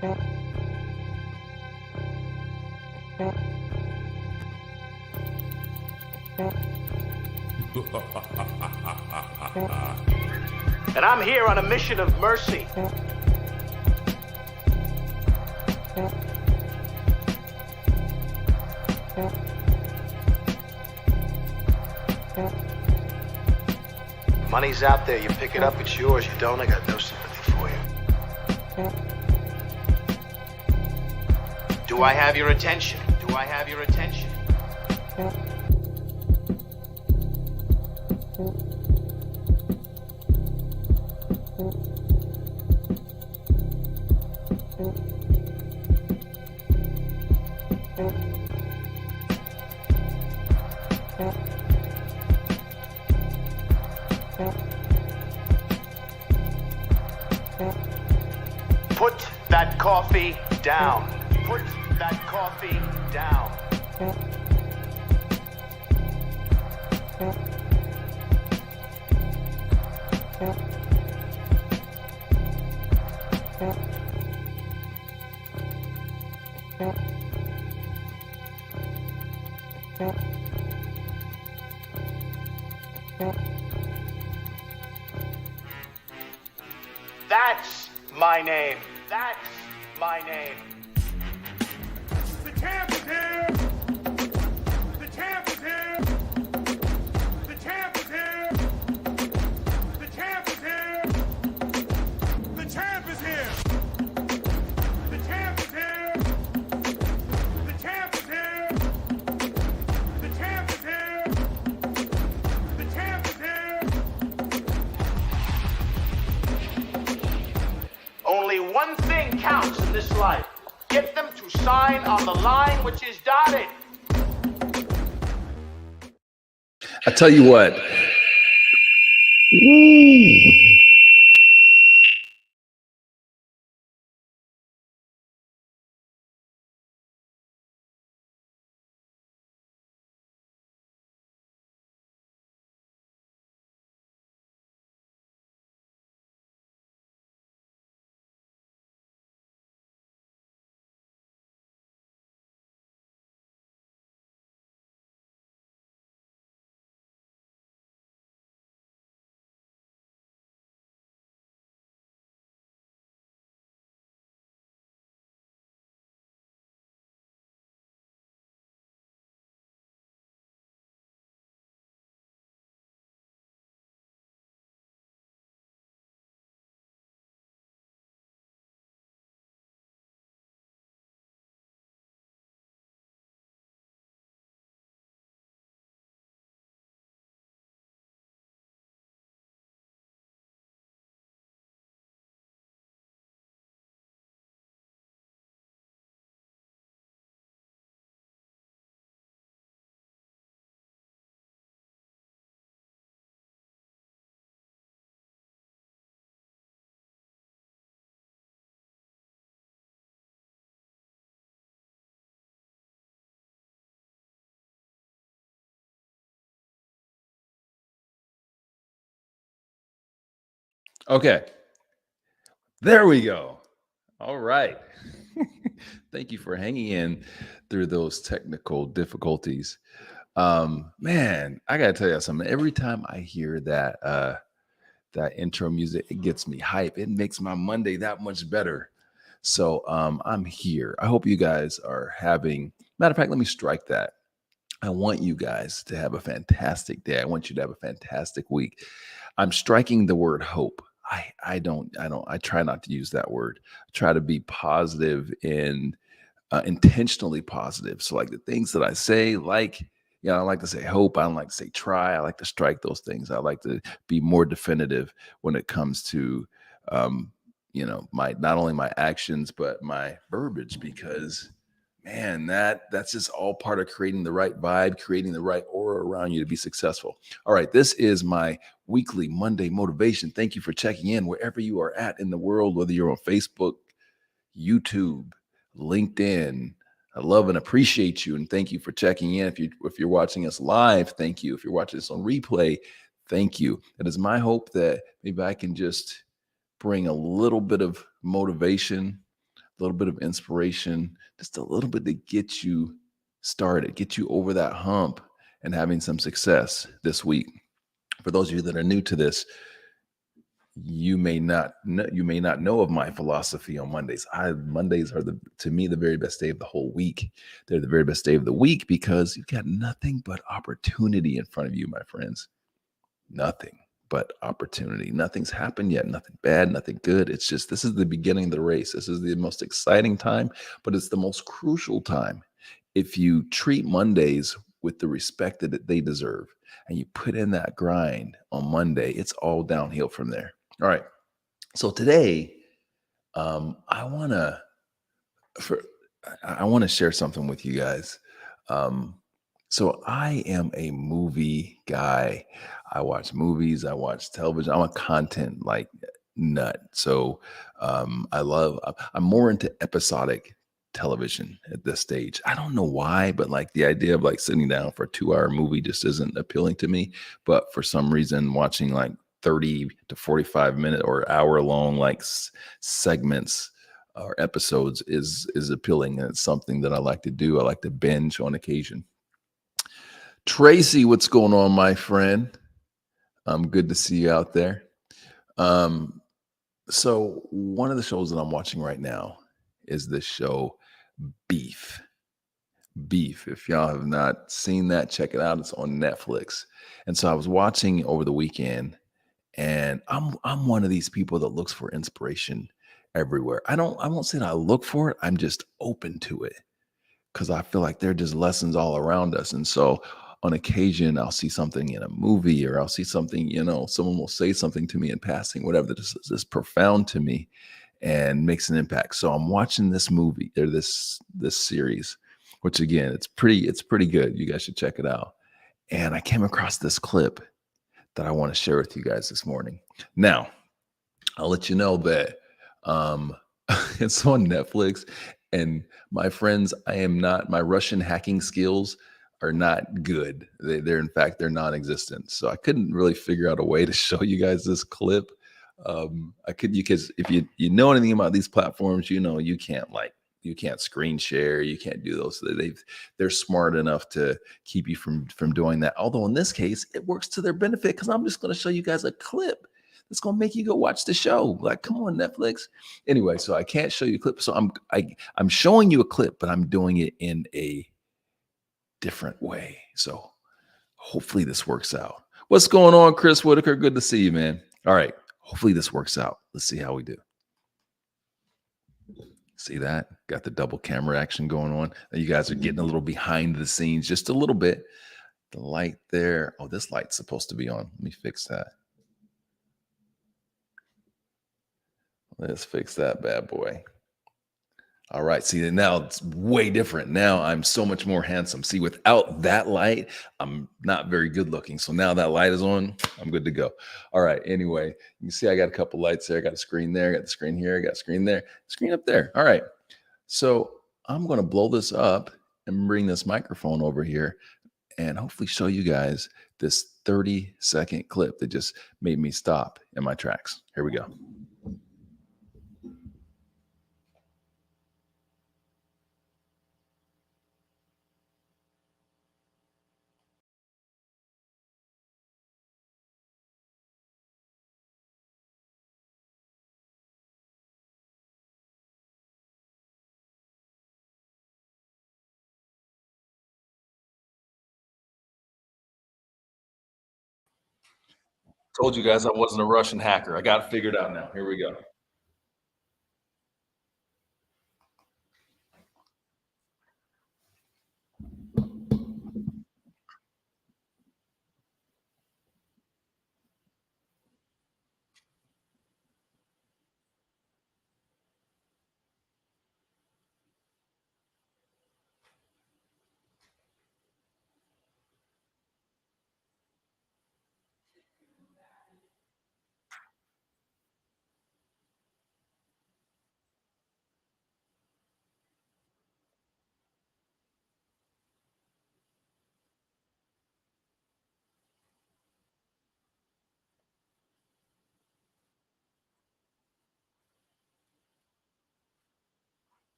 And I'm here on a mission of mercy. Money's out there, you pick it up, it's yours. You don't, I got no sympathy for you. Do I have your attention? Do I have your attention? Put that coffee down. Put that coffee down. That's my name. That's my name. The champ is here! The champ is here! The champ is here! The champ is here! The champ is here! The champ is here! The champ is here! The champ is here! The champ is here! Only one thing counts in this life. Get them to sign on the line which is dotted. I tell you what. Okay. There we go. All right. Thank you for hanging in through those technical difficulties. Man, I gotta tell you something. Every time I hear that intro music, it gets me hype. It makes my Monday that much better. So I'm here. I hope you guys are having, matter of fact, let me strike that. I want you guys to have a fantastic day. I want you to have a fantastic week. I'm striking the word hope. I try not to use that word. I try to be positive and intentionally positive. So like the things that I say, I like to say hope. I don't like to say try. I like to strike those things. I like to be more definitive when it comes to, my, not only my actions, but my verbiage, because man, that's just all part of creating the right vibe, creating the right aura around you to be successful. All right, this is my weekly Monday motivation. Thank you for checking in wherever you are at in the world, whether you're on Facebook, YouTube, LinkedIn. I love and appreciate you, and thank you for checking in. If you're watching us live, thank you. If you're watching this on replay, thank you. It is my hope that maybe I can just bring a little bit of motivation, a little bit of inspiration, just a little bit to get you started, get you over that hump and having some success this week. For those of you that are new to this, you may not know of my philosophy on Mondays. Mondays are to me the very best day of the whole week. They're the very best day of the week because you've got nothing but opportunity in front of you, my friends. Nothing but opportunity. Nothing's happened yet. Nothing bad, nothing good. It's just this is the beginning of the race. This is the most exciting time, but it's the most crucial time. If you treat Mondays with the respect that they deserve and you put in that grind on Monday, it's all downhill from there. All right. So today, I want to for I want to share something with you guys. Um, so I am a movie guy. I watch movies. I watch television. I'm a content like nut. So I'm more into episodic television at this stage. I don't know why, but like the idea of like sitting down for a 2 hour movie just isn't appealing to me. But for some reason, watching like 30 to 45 minute or hour long like segments or episodes is appealing, and it's something that I like to do. I like to binge on occasion. Tracy, what's going on, my friend? Good to see you out there. Um, so one of the shows that I'm watching right now is this show Beef. Beef. If y'all have not seen that, check it out. It's on Netflix. And so I was watching over the weekend, and I'm one of these people that looks for inspiration everywhere. I won't say that I look for it. I'm just open to it because I feel like there are just lessons all around us. And so on occasion, I'll see something in a movie, or I'll see something, someone will say something to me in passing, whatever that is profound to me and makes an impact. So I'm watching this movie or this series, which again, it's pretty good. You guys should check it out. And I came across this clip that I want to share with you guys this morning. Now, I'll let you know that um, it's on Netflix. And my friends, my Russian hacking skills are not good. In fact, they're non-existent. So I couldn't really figure out a way to show you guys this clip. I could, because if you know anything about these platforms, you can't screen share, you can't do those. They're smart enough to keep you from doing that. Although in this case, it works to their benefit because I'm just going to show you guys a clip that's going to make you go watch the show. Like, come on, Netflix. Anyway, so I can't show you a clip. So I'm showing you a clip, but I'm doing it in a different way. So hopefully this works out. What's going on, Chris Whitaker? Good to see you, man. All right. Hopefully this works out. Let's see how we do. See that? Got the double camera action going on. You guys are getting a little behind the scenes, just a little bit. The light there. Oh, this light's supposed to be on. Let me fix that. Let's fix that bad boy. All right. See, now it's way different. Now I'm so much more handsome. See, without that light, I'm not very good looking. So now that light is on, I'm good to go. All right. Anyway, you can see I got a couple lights there. I got a screen there. I got the screen here. I got a screen there. Screen up there. All right. So I'm going to blow this up and bring this microphone over here and hopefully show you guys this 30-second clip that just made me stop in my tracks. Here we go. Told you guys I wasn't a Russian hacker. I got it figured out now. Here we go.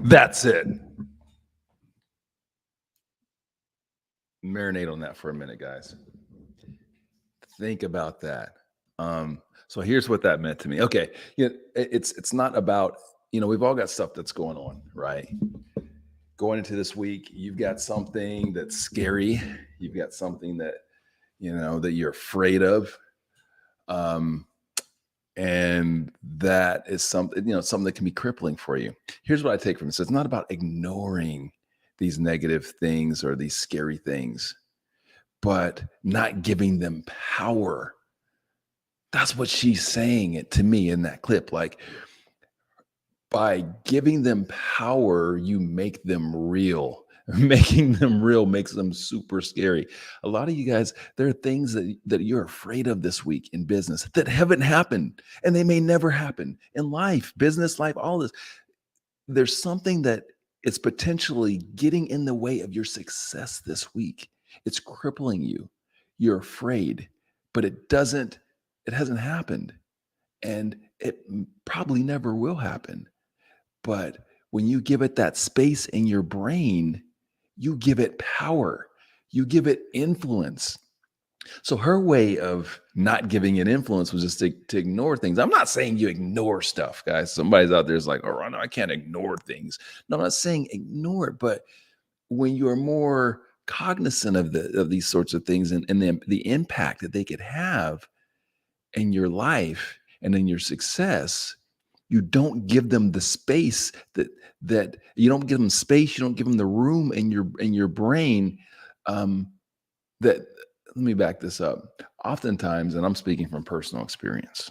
That's it. Marinate on that for a minute, guys. Think about that. So here's what that meant to me. Okay, it's not about, we've all got stuff that's going on, right? Going into this week, you've got something that's scary. You've got something that that you're afraid of. And that is something that can be crippling for you. Here's what I take from this. It's not about ignoring these negative things or these scary things, but not giving them power. That's what she's saying it to me in that clip. Like, by giving them power, you make them real. Making them real makes them super scary. A lot of you guys, there are things that you're afraid of this week in business that haven't happened, and they may never happen in life, business life, all this. There's something that is potentially getting in the way of your success this week. It's crippling you. You're afraid, but it hasn't happened, and it probably never will happen. But when you give it that space in your brain, you give it power, you give it influence. So her way of not giving it influence was just to ignore things. I'm not saying you ignore stuff, guys. Somebody's out there is like, oh, no, I can't ignore things. No, I'm not saying ignore it, but when you're more cognizant of these sorts of things and the impact that they could have in your life and in your success, you don't give them the space that you don't give them space. You don't give them the room in your brain. Let me back this up. Oftentimes, and I'm speaking from personal experience,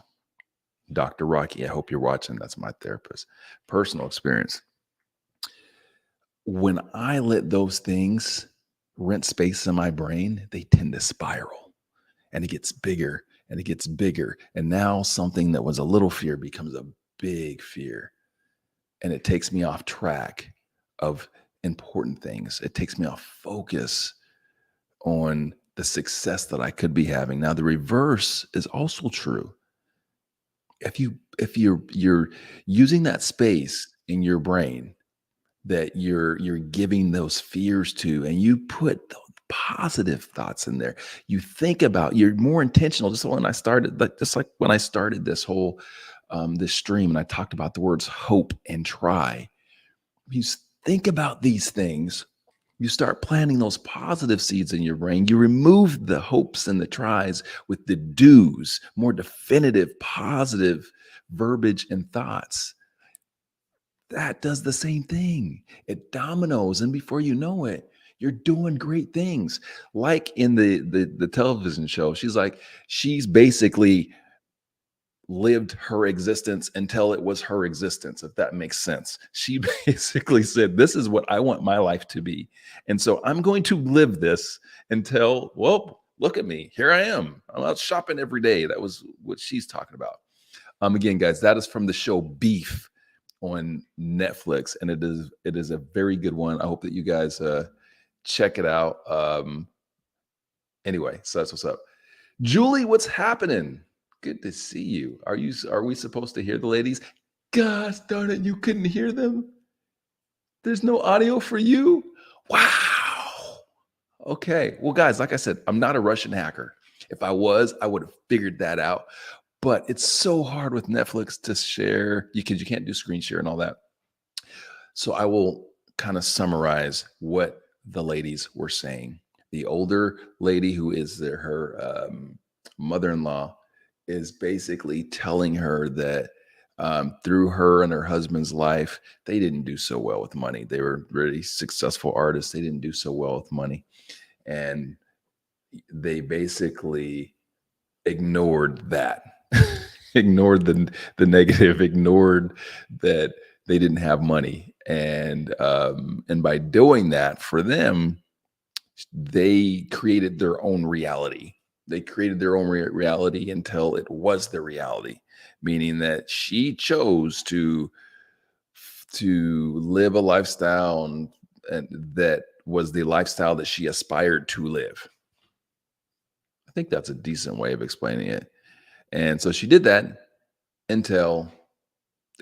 Dr. Rocky, I hope you're watching. That's my therapist. Personal experience. When I let those things rent space in my brain, they tend to spiral, and it gets bigger and it gets bigger. And now something that was a little fear becomes a big fear, and it takes me off track of important things. It takes me off focus on the success that I could be having. Now, the reverse is also true. If you're using that space in your brain that you're giving those fears to, and you put positive thoughts in there, you think about, you're more intentional. Just like when I started this whole this stream, and I talked about the words hope and try. You think about these things, you start planting those positive seeds in your brain. You remove the hopes and the tries with the do's, more definitive, positive verbiage and thoughts. That does the same thing. It dominoes, and before you know it, you're doing great things. Like in the television show, she's basically lived her existence until it was her existence, if that makes sense. She basically said, this is what I want my life to be. And so I'm going to live this until, well, look at me. Here I am. I'm out shopping every day. That was what she's talking about. Again, guys, that is from the show Beef on Netflix, and it is a very good one. I hope that you guys check it out. Anyway, so that's what's up. Julie, what's happening? Good to see you. Are we supposed to hear the ladies? Gosh darn it, you couldn't hear them? There's no audio for you? Wow. Okay. Well, guys, like I said, I'm not a Russian hacker. If I was, I would have figured that out. But it's so hard with Netflix to share because you can't do screen share and all that. So I will kind of summarize what the ladies were saying. The older lady, who is her mother-in-law, is basically telling her that through her and her husband's life, they didn't do so well with money. They were really successful artists. They didn't do so well with money. And they basically ignored that, ignored the negative, ignored that they didn't have money. And by doing that, for them, they created their own reality. They created their own reality until it was the reality, meaning that she chose to live a lifestyle and that was the lifestyle that she aspired to live. I think that's a decent way of explaining it. And so she did that until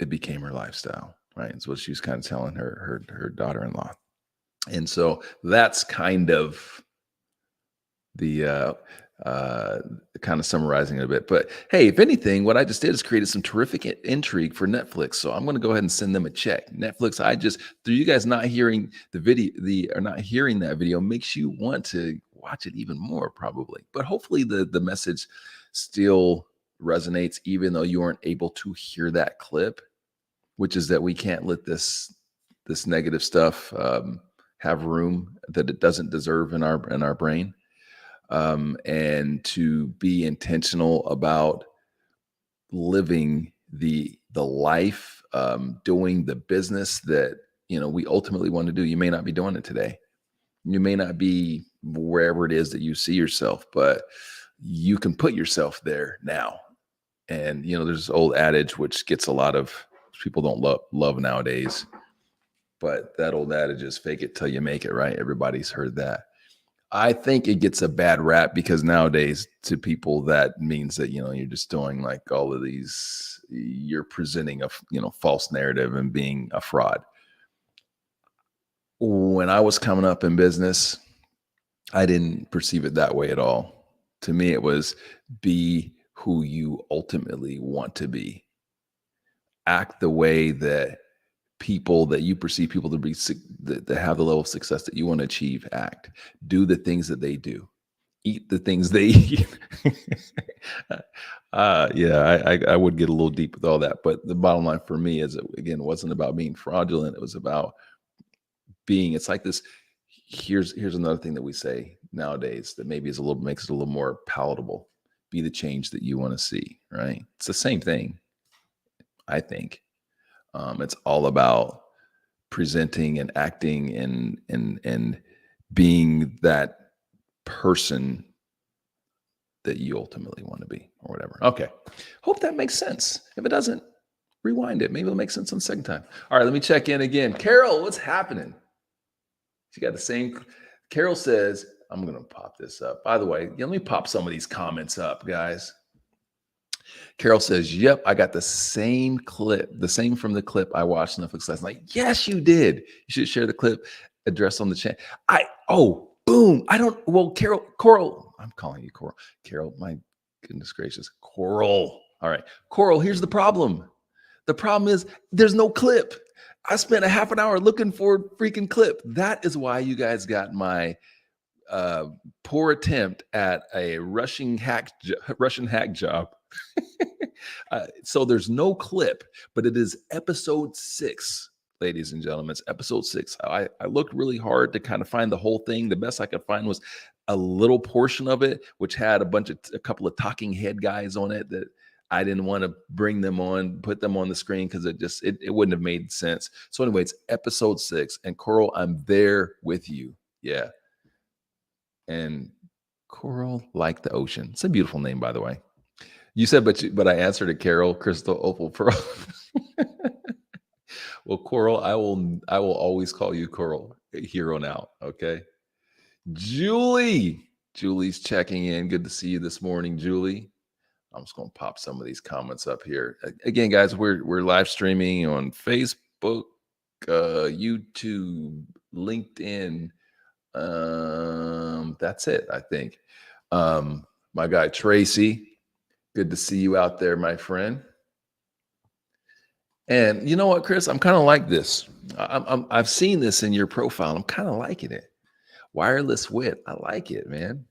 it became her lifestyle. right? That's what she's kind of telling her daughter-in-law. And so that's kind of the kind of summarizing it a bit. But hey, if anything, what I just did is created some terrific intrigue for Netflix. So I'm going to go ahead and send them a check. Netflix, through you guys not hearing the video, or not hearing that video, makes you want to watch it even more, probably. But hopefully the message still resonates, even though you weren't able to hear that clip, which is that we can't let this negative stuff have room that it doesn't deserve in our brain. And to be intentional about living the life, doing the business that, we ultimately want to do. You may not be doing it today. You may not be wherever it is that you see yourself, but you can put yourself there now. And, there's this old adage, which gets a lot of people don't love nowadays, but that old adage is fake it till you make it, right? Everybody's heard that. I think it gets a bad rap because nowadays to people that means that, you're just doing like all of these, you're presenting a, false narrative and being a fraud. When I was coming up in business, I didn't perceive it that way at all. To me, it was be who you ultimately want to be. Act the way that people that you perceive people to be that have the level of success that you want to achieve act. Do the things that they do. Eat the things they eat. I would get a little deep with all that, but the bottom line for me is, again, it wasn't about being fraudulent. It was about being. It's like this. Here's another thing that we say nowadays that maybe is makes it a little more palatable. Be the change that you want to see. Right? It's the same thing, I think. It's all about presenting and acting and being that person that you ultimately want to be, or whatever. Okay. Hope that makes sense. If it doesn't, rewind it. Maybe it'll make sense on the second time. All right, let me check in again. Carol, what's happening? She got the same. Carol says, I'm going to pop this up. By the way, let me pop some of these comments up, guys. Carol says, yep, I got the same clip, the same from the clip I watched Netflix last night. Yes, you did. You should share the clip address on the chat. Boom. Coral, I'm calling you Coral. Carol, my goodness gracious. Coral. All right. Coral, here's the problem. The problem is there's no clip. I spent a half an hour looking for a freaking clip. That is why you guys got my poor attempt at a Russian hack job. So there's no clip, but it is episode 6, ladies and gentlemen. It's episode 6. I looked really hard to kind of find the whole thing. The best I could find was a little portion of it, which had a couple of talking head guys on it that I didn't want to put them on the screen because it wouldn't have made sense. So anyway, it's episode 6, and Coral, I'm there with you. Yeah. And Coral, like the ocean. It's a beautiful name, by the way. You said, but I answered it, Carol, Crystal, Opal, Pearl. Well, Coral, I will always call you Coral here on out. Okay. Julie's checking in. Good to see you this morning, Julie. I'm just going to pop some of these comments up here. Again, guys, we're live streaming on Facebook, YouTube, LinkedIn. That's it, I think. My guy Tracy, good to see you out there, my friend. And you know what, Chris? I'm kind of like this. I've seen this in your profile. I'm kind of liking it. Wireless wit. I like it, man.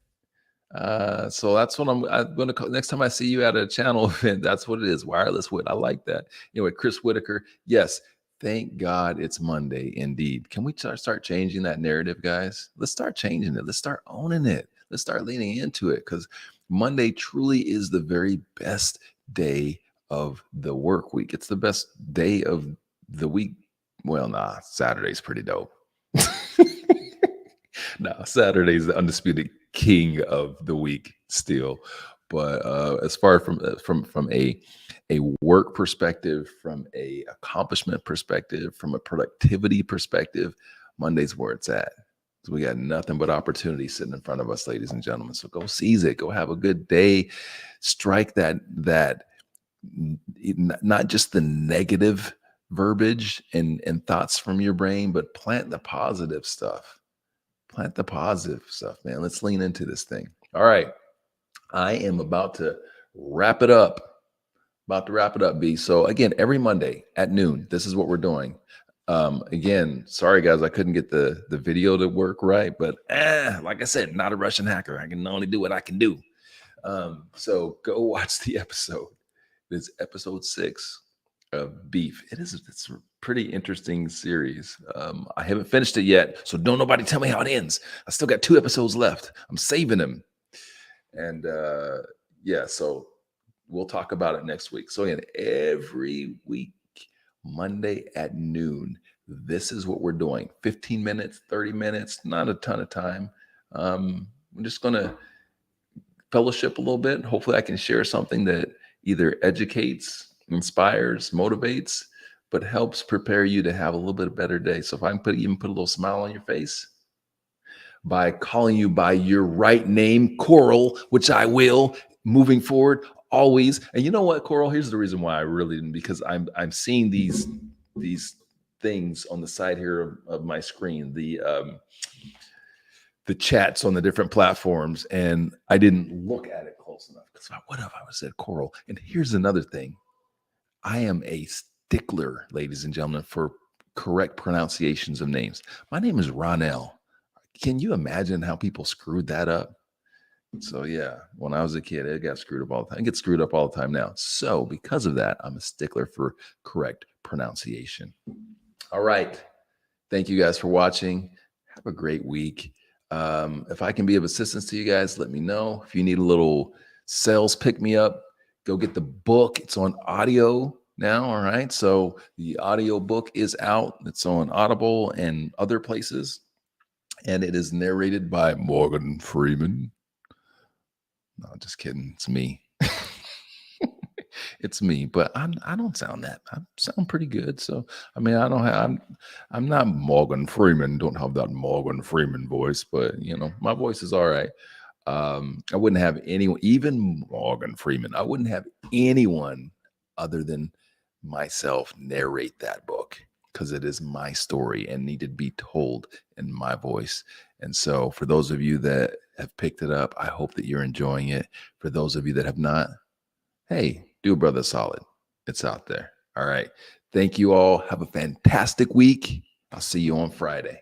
So that's what I'm going to call. Next time I see you at a channel event, that's what it is. Wireless wit. I like that. Anyway, Chris Whitaker. Yes. Thank God it's Monday. Indeed. Can we start changing that narrative, guys? Let's start changing it. Let's start owning it. Let's start leaning into it, because Monday truly is the very best day of the work week. It's the best day of the week. Well, Saturday's pretty dope. Saturday's the undisputed king of the week still. But as far from a work perspective, from a accomplishment perspective, from a productivity perspective, Monday's where it's at. So we got nothing but opportunity sitting in front of us, ladies and gentlemen. So go seize it. Go have a good day. Strike that not just the negative verbiage and thoughts from your brain, but plant the positive stuff. Plant the positive stuff, man. Let's lean into this thing. All right. I am about to wrap it up. B. So again, every Monday at noon, this is what we're doing. Again, sorry guys, I couldn't get the video to work right, but like I said, not a Russian hacker. I can only do what I can do. So go watch the episode. It's episode 6 of Beef. It's a pretty interesting series. I haven't finished it yet, so don't nobody tell me how it ends. I still got 2 episodes left. I'm saving them. And yeah, so we'll talk about it next week. So again, every week, Monday at noon, this is what we're doing. 15 minutes, 30 minutes, not a ton of time. I'm just going to fellowship a little bit. Hopefully I can share something that either educates, inspires, motivates, but helps prepare you to have a little bit better day. So if I can even put a little smile on your face by calling you by your right name, Coral, which I will moving forward always. And you know what, Coral? Here's the reason why I really didn't, because I'm seeing these things on the side here of my screen, the chats on the different platforms, and I didn't look at it close enough. Because what if I would have said Coral? And here's another thing. I am a stickler, ladies and gentlemen, for correct pronunciations of names. My name is Ronell. Can you imagine how people screwed that up? So yeah, when I was a kid, it got screwed up all the time. It gets screwed up all the time now. So because of that, I'm a stickler for correct pronunciation. All right. Thank you guys for watching. Have a great week. If I can be of assistance to you guys, let me know. If you need a little sales pick me up, go get the book. It's on audio now. All right. So the audio book is out. It's on Audible and other places. And it is narrated by Morgan Freeman. No, just kidding. It's me. It's me, but I don't sound that. I sound pretty good. So I mean, I'm not Morgan Freeman. Don't have that Morgan Freeman voice, but you know, my voice is all right. I wouldn't have anyone, even Morgan Freeman. I wouldn't have anyone other than myself narrate that book, because it is my story and needed to be told in my voice. And so for those of you that have picked it up, I hope that you're enjoying it. For those of you that have not, hey, do a brother solid. It's out there. All right. Thank you all. Have a fantastic week. I'll see you on Friday.